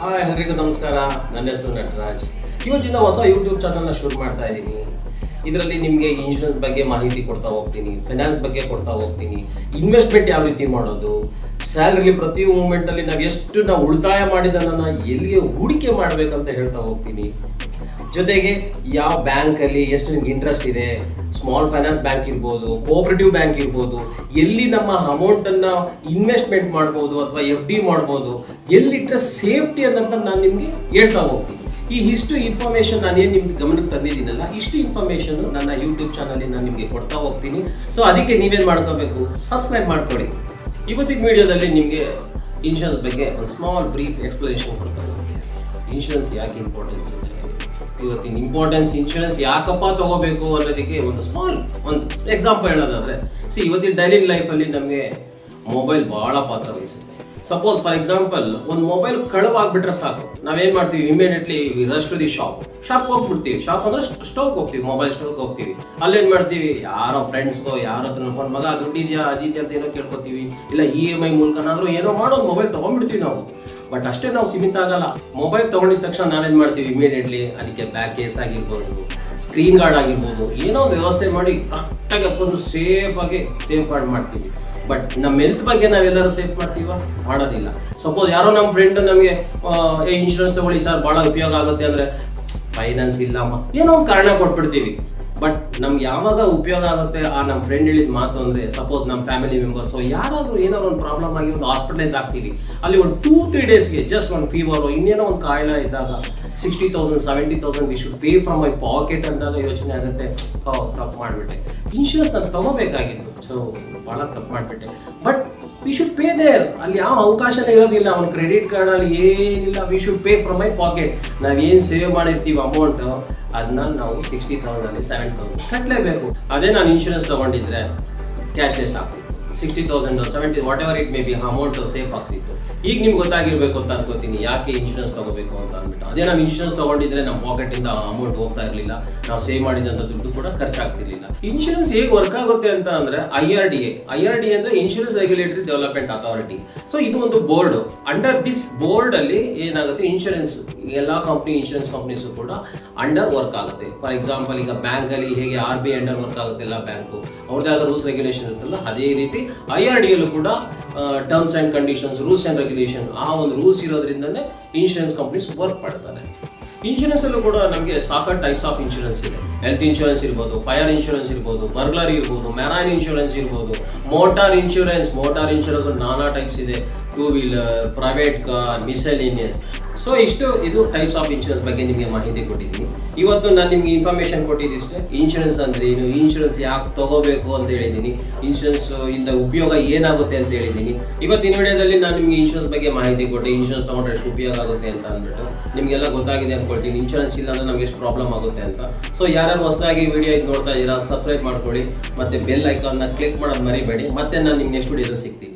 Hi ಎಲ್ರಿಗೂ ನಮಸ್ಕಾರ. ನನ್ನ ಹೆಸರು ನಟರಾಜ್. ಇವತ್ತಿನ ಹೊಸ ಯೂಟ್ಯೂಬ್ ಚಾನಲ್ನ ಶುರು ಮಾಡ್ತಾ ಇದ್ದೀನಿ. ಇದರಲ್ಲಿ ನಿಮಗೆ ಇನ್ಶೂರೆನ್ಸ್ ಬಗ್ಗೆ ಮಾಹಿತಿ ಕೊಡ್ತಾ ಹೋಗ್ತೀನಿ, ಫೈನಾನ್ಸ್ ಬಗ್ಗೆ ಕೊಡ್ತಾ ಹೋಗ್ತೀನಿ, ಇನ್ವೆಸ್ಟ್ಮೆಂಟ್ ಯಾವ ರೀತಿ ಮಾಡೋದು, ಸ್ಯಾಲರಿಲಿ ಪ್ರತಿ ಮೂಮೆಂಟಲ್ಲಿ ನಾವು ಉಳಿತಾಯ ಮಾಡಿದ್ದನ್ನು ಎಲ್ಲಿಗೆ ಹೂಡಿಕೆ ಮಾಡಬೇಕಂತ ಹೇಳ್ತಾ ಹೋಗ್ತೀನಿ. ಜೊತೆಗೆ ಯಾವ ಬ್ಯಾಂಕಲ್ಲಿ ಎಷ್ಟು ನಿಮ್ಗೆ ಇಂಟ್ರೆಸ್ಟ್ ಇದೆ, ಸ್ಮಾಲ್ ಫೈನಾನ್ಸ್ ಬ್ಯಾಂಕ್ ಇರ್ಬೋದು, ಕೋಆಪರೇಟಿವ್ ಬ್ಯಾಂಕ್ ಇರ್ಬೋದು, ಎಲ್ಲಿ ನಮ್ಮ ಅಮೌಂಟನ್ನು ಇನ್ವೆಸ್ಟ್ಮೆಂಟ್ ಮಾಡ್ಬೋದು ಅಥವಾ FD ಮಾಡ್ಬೋದು, ಎಲ್ಲಿಟ್ಟರೆ ಸೇಫ್ಟಿ ಅನ್ನೋದನ್ನ ನಾನು ನಿಮಗೆ ಹೇಳ್ತಾ ಹೋಗ್ತೀನಿ. ಇಷ್ಟು ಇನ್ಫಾರ್ಮೇಷನ್ ನಾನೇನು ನಿಮ್ಗೆ ಗಮನಕ್ಕೆ ತಂದಿದ್ದೀನಲ್ಲ, ಇಷ್ಟು ಇನ್ಫಾರ್ಮೇಷನ್ ನನ್ನ ಯೂಟ್ಯೂಬ್ ಚಾನಲಲ್ಲಿ ನಾನು ನಿಮಗೆ ಕೊಡ್ತಾ ಹೋಗ್ತೀನಿ. ಸೊ ಅದಕ್ಕೆ ನೀವೇನು ಮಾಡ್ಕೋಬೇಕು, ಸಬ್ಸ್ಕ್ರೈಬ್ ಮಾಡ್ಕೊಳ್ಳಿ. ಇವತ್ತಿನ ವಿಡಿಯೋದಲ್ಲಿ ನಿಮಗೆ ಇನ್ಶೂರೆನ್ಸ್ ಬಗ್ಗೆ ಒಂದು ಸ್ಮಾಲ್ ಬ್ರೀಫ್ ಎಕ್ಸ್ಪ್ಲನೇಷನ್ ಕೊಡ್ತಾ ಹೋಗ್ತೀನಿ. ಇನ್ಶೂರೆನ್ಸ್ ಯಾಕೆ ಇಂಪಾರ್ಟೆನ್ಸ್ ಇದೆ, ಇವತ್ತಿನ ಇಂಪಾರ್ಟೆನ್ಸ್ ಇನ್ಶೂರೆನ್ಸ್ ಯಾಕಪ್ಪ ತಗೋಬೇಕು ಅನ್ನೋದಕ್ಕೆ ಒಂದು ಎಕ್ಸಾಂಪಲ್ ಹೇಳೋದಾದ್ರೆ, ಇವತ್ತಿನ ಡೈಲಿ ಲೈಫಲ್ಲಿ ನಮಗೆ ಮೊಬೈಲ್ ಭಾಳ ಪಾತ್ರ ವಹಿಸುತ್ತೆ. ಸಪೋಸ್ ಫಾರ್ ಎಕ್ಸಾಂಪಲ್ ಒಂದು ಮೊಬೈಲ್ ಕಳವಾಗ್ಬಿಟ್ರೆ ಸಾಕು, ನಾವೇನು ಮಾಡ್ತೀವಿ, immediately rush to the shop ಹೋಗ್ಬಿಡ್ತೀವಿ. ಶಾಪ್ ಅಂದ್ರೆ ಸ್ಟೋವ್ಗೆ ಹೋಗ್ತೀವಿ, ಮೊಬೈಲ್ ಸ್ಟೋವ್ಗೆ ಹೋಗ್ತೀವಿ. ಅಲ್ಲೇನು ಮಾಡ್ತೀವಿ, ಯಾರೋ ಫ್ರೆಂಡ್ಸ್ಗೋ ಯಾರ ಹತ್ರ ಫೋನ್, ಮಗ ದುಡ್ಡಿದೆಯಾ ಅದಿದೆಯಾ ಅಂತ ಏನೋ ಕೇಳ್ಕೊತೀವಿ, ಇಲ್ಲ EMI ಮೂಲಕನಾದ್ರೂ ಏನೋ ಮಾಡೋದು ಮೊಬೈಲ್ ತೊಗೊಂಡ್ಬಿಡ್ತೀವಿ ನಾವು. ಬಟ್ ಅಷ್ಟೇ ನಾವು ಸೀಮಿತ ಆಗಲ್ಲ. ಮೊಬೈಲ್ ತೊಗೊಂಡಿದ ತಕ್ಷಣ ನಾವೇನು ಮಾಡ್ತೀವಿ, ಇಮಿಡಿಯೇಟ್ಲಿ ಅದಕ್ಕೆ ಬ್ಯಾಕ್ ಕೇಸ್ ಆಗಿರ್ಬೋದು, ಸ್ಕ್ರೀನ್ ಗಾರ್ಡ್ ಆಗಿರ್ಬೋದು, ಏನೋ ಒಂದು ವ್ಯವಸ್ಥೆ ಮಾಡಿ ಕರೆಕ್ಟಾಗಿ ಹಾಕೊಂಡು ಸೇಫಾಗಿ ಸೇಫ್ ಗಾರ್ಡ್ ಮಾಡ್ತೀವಿ. ಬಟ್ ನಮ್ಮ ಹೆಲ್ತ್ ಬಗ್ಗೆ ನಾವೆಲ್ಲರೂ ಸೇಫ್ ಮಾಡ್ತೀವ, ಮಾಡೋದಿಲ್ಲ. ಸಪೋಸ್ ಯಾರೋ ನಮ್ಮ ಫ್ರೆಂಡ್ ನಮಗೆ ಇನ್ಶೂರೆನ್ಸ್ ತಗೊಳ್ಳಿ ಸರ್ ಭಾಳ ಉಪಯೋಗ ಆಗುತ್ತೆ ಅಂದರೆ, ಫೈನಾನ್ಸ್ ಇಲ್ಲಮ್ಮ ಏನೋ ಒಂದು ಕಾರಣ ಕೊಟ್ಬಿಡ್ತೀವಿ. ಬಟ್ ನಮ್ಗೆ ಯಾವಾಗ ಉಪಯೋಗ ಆಗುತ್ತೆ ಆ ನಮ್ಮ ಫ್ರೆಂಡ್ ಹೇಳಿದ ಮಾತು ಅಂದರೆ, ಸಪೋಸ್ ನಮ್ಮ ಫ್ಯಾಮಿಲಿ ಮೆಂಬರ್ಸು ಯಾರಾದರೂ ಏನಾದ್ರು ಒಂದು ಪ್ರಾಬ್ಲಮ್ ಆಗಿ ಒಂದು ಹಾಸ್ಪಿಟಲೈಸ್ ಆಗ್ತೀವಿ, ಅಲ್ಲಿ ಒಂದು 2-3 ಡೇಸ್ಗೆ ಜಸ್ಟ್ ಒಂದು ಫೀವರು ಇನ್ನೇನೋ ಒಂದು ಕಾಯಿಲೆ ಇದ್ದಾಗ 60,000 70,000 we should pay from my pocket ಅಂದಾಗ ಯೋಚನೆ ಆಗುತ್ತೆ, ತಪ್ಪು ಮಾಡಿಬಿಟ್ಟೆ, ಇನ್ಶೂರೆನ್ಸ್ ನಾನು ತಗೋಬೇಕಾಗಿತ್ತು, ಸೊ ಭಾಳ ತಪ್ಪು ಮಾಡಿಬಿಟ್ಟೆ. But we should pay there, ಅಲ್ಲಿ ಯಾವ ಅವಕಾಶನೇ ಇರೋದಿಲ್ಲ, ಒಂದು ಕ್ರೆಡಿಟ್ ಕಾರ್ಡಲ್ಲಿ ಏನಿಲ್ಲ, we should pay from my pocket. ನಾವೇನು ಸೇವ್ ಮಾಡಿರ್ತೀವಿ ಅಮೌಂಟು ಅದನ್ನ ನಾವು 60,000 70,000 ಕಟ್ಟಲೇಬೇಕು. ಅದೇ ನಾನು ಇನ್ಶೂರೆನ್ಸ್ ತೊಗೊಂಡಿದ್ರೆ ಕ್ಯಾಶ್ಲೆಸ್ ಆಗ್ತಿತ್ತು, 60,000 70 what ever it may be amount safe ಆಗ್ತಿತ್ತು. ಈಗ ನಿಮ್ಗೆ ಗೊತ್ತಾಗಿರ್ಬೇಕು ಅಂತ ಅನ್ಕೋತೀನಿ ಯಾಕೆ ಇನ್ಶೂರೆನ್ಸ್ ತೊಗೋಬೇಕು ಅಂತ ಅಂದ್ಬಿಟ್ಟು. ಅದೇ ನಾವು ಇನ್ಶೂರೆನ್ಸ್ ತೊಗೊಂಡಿದ್ರೆ ನಮ್ಮ ಪಾಕೆಟಿಂದ ಅಮೌಂಟ್ ಹೋಗ್ತಾ ಇರಲಿಲ್ಲ, ನಾವು ಸೇವ್ ಮಾಡಿದಂಥ ದುಡ್ಡು ಕೂಡ ಖರ್ಚಾಗ್ತಿರ್ಲಿಲ್ಲ. ಇನ್ಶೂರೆನ್ಸ್ ಹೇಗೆ ವರ್ಕ್ ಆಗುತ್ತೆ ಅಂತ ಅಂದರೆ, IRDA ಅಂದರೆ insurance regulatory development authority. So ಇದು ಒಂದು ಬೋರ್ಡ್. ಅಂಡರ್ ದಿಸ್ ಬೋರ್ಡ್ ಅಲ್ಲಿ ಏನಾಗುತ್ತೆ, ಇನ್ಶೂರೆನ್ಸ್ ಎಲ್ಲ ಇನ್ಶೂರೆನ್ಸ್ ಕಂಪ್ನೀಸು ಕೂಡ ಅಂಡರ್ ವರ್ಕ್ ಆಗುತ್ತೆ. ಫಾರ್ ಎಕ್ಸಾಂಪಲ್ ಈಗ ಬ್ಯಾಂಕಲ್ಲಿ ಹೇಗೆ RBI ಅಂಡರ್ ವರ್ಕ್ ಆಗುತ್ತೆ ಎಲ್ಲ ಬ್ಯಾಂಕು, ಅವ್ರದ್ದೇ ಆದ ರೂಲ್ಸ್ ರೆಗ್ಯುಲೇಷನ್ ಇರುತ್ತಲ್ಲ, ಅದೇ ರೀತಿ IRDA ಕೂಡ terms and conditions, rules and regulation, ಆ ಒಂದು ರೂಲ್ಸ್ ಇರೋದ್ರಿಂದನೇ ಇನ್ಶೂರೆನ್ಸ್ ಕಂಪ್ನೀಸ್ ವರ್ಕ್ ಮಾಡ್ತಾರೆ. ಇನ್ಶೂರೆನ್ಸಲ್ಲೂ ಕೂಡ ನಮಗೆ ಸಾಕಷ್ಟು ಟೈಪ್ಸ್ ಆಫ್ ಇನ್ಶೂರೆನ್ಸ್ ಇದೆ. ಹೆಲ್ತ್ ಇನ್ಶೂರೆನ್ಸ್ ಇರ್ಬೋದು, ಫೈರ್ ಇನ್ಶೂರೆನ್ಸ್ ಇರ್ಬೋದು, ಬರ್ಗ್ಲರಿ ಇರ್ಬೋದು, ಮೆರೈನ್ ಇನ್ಶೂರೆನ್ಸ್ ಇರ್ಬೋದು, ಮೋಟಾರ್ ಇನ್ಶೂರೆನ್ಸ್ ನಾನಾ ಟೈಪ್ಸ್ ಇದೆ, 2 ವೀಲರ್, ಪ್ರೈವೇಟ್ ಕಾರ್, ಮಿಸೆಲೇನಿಯಸ್. ಸೊ ಇದು ಟೈಪ್ಸ್ ಆಫ್ ಇನ್ಶೂರೆನ್ಸ್ ಬಗ್ಗೆ ನಿಮಗೆ ಮಾಹಿತಿ ಕೊಟ್ಟಿದ್ದೀನಿ. ಇವತ್ತು ನಾನು ನಿಮಗೆ ಇನ್ಫಾರ್ಮೇಷನ್ ಕೊಟ್ಟಿದ್ದಿಷ್ಟೇ. ಇನ್ಶೂರೆನ್ಸ್ ಅಂದರೆ ಏನು, ಇನ್ಶೂರೆನ್ಸ್ ಯಾಕೆ ತಗೋಬೇಕು ಅಂತ ಹೇಳಿದ್ದೀನಿ, ಇನ್ಶೂರೆನ್ಸ್ ಇಂದ ಉಪಯೋಗ ಏನಾಗುತ್ತೆ ಅಂತ ಹೇಳಿದ್ದೀನಿ. ಇವತ್ತಿನ ವಿಡಿಯೋದಲ್ಲಿ ನಾನು ನಿಮಗೆ ಇನ್ಶೂರೆನ್ಸ್ ಬಗ್ಗೆ ಮಾಹಿತಿ ಕೊಟ್ಟೆ, ಇನ್ಶೂರೆನ್ಸ್ ತೊಗೊಂಡ್ರೆ ಎಷ್ಟು ಉಪಯೋಗ ಆಗುತ್ತೆ ಅಂತ ಅಂದ್ಬಿಟ್ಟು ನಿಮಗೆಲ್ಲ ಗೊತ್ತಾಗಿದೆ ಅಂದ್ಕೊಳ್ತೀನಿ. ಇನ್ಶೂರೆನ್ಸ್ ಇಲ್ಲ ಅಂದರೆ ನಮಗೆ ಎಷ್ಟು ಪ್ರಾಬ್ಲಮ್ ಆಗುತ್ತೆ ಅಂತ. ಸೊ ಯಾರು ಹೊಸದಾಗಿ ವಿಡಿಯೋ ನೋಡ್ತಾ ಇದ್ದೀರಾ, ಸಬ್ಸ್ಕ್ರೈಬ್ ಮಾಡ್ಕೊಳ್ಳಿ, ಮತ್ತು ಬೆಲ್ ಐಕಾನ್ನ ಕ್ಲಿಕ್ ಮಾಡೋದು ಮರಿಬೇಡಿ. ಮತ್ತೆ ನಾನು ನಿಮ್ಗೆ ನೆಕ್ಸ್ಟ್ ವಿಡಿಯೋದಲ್ಲಿ ಸಿಗ್ತೀನಿ.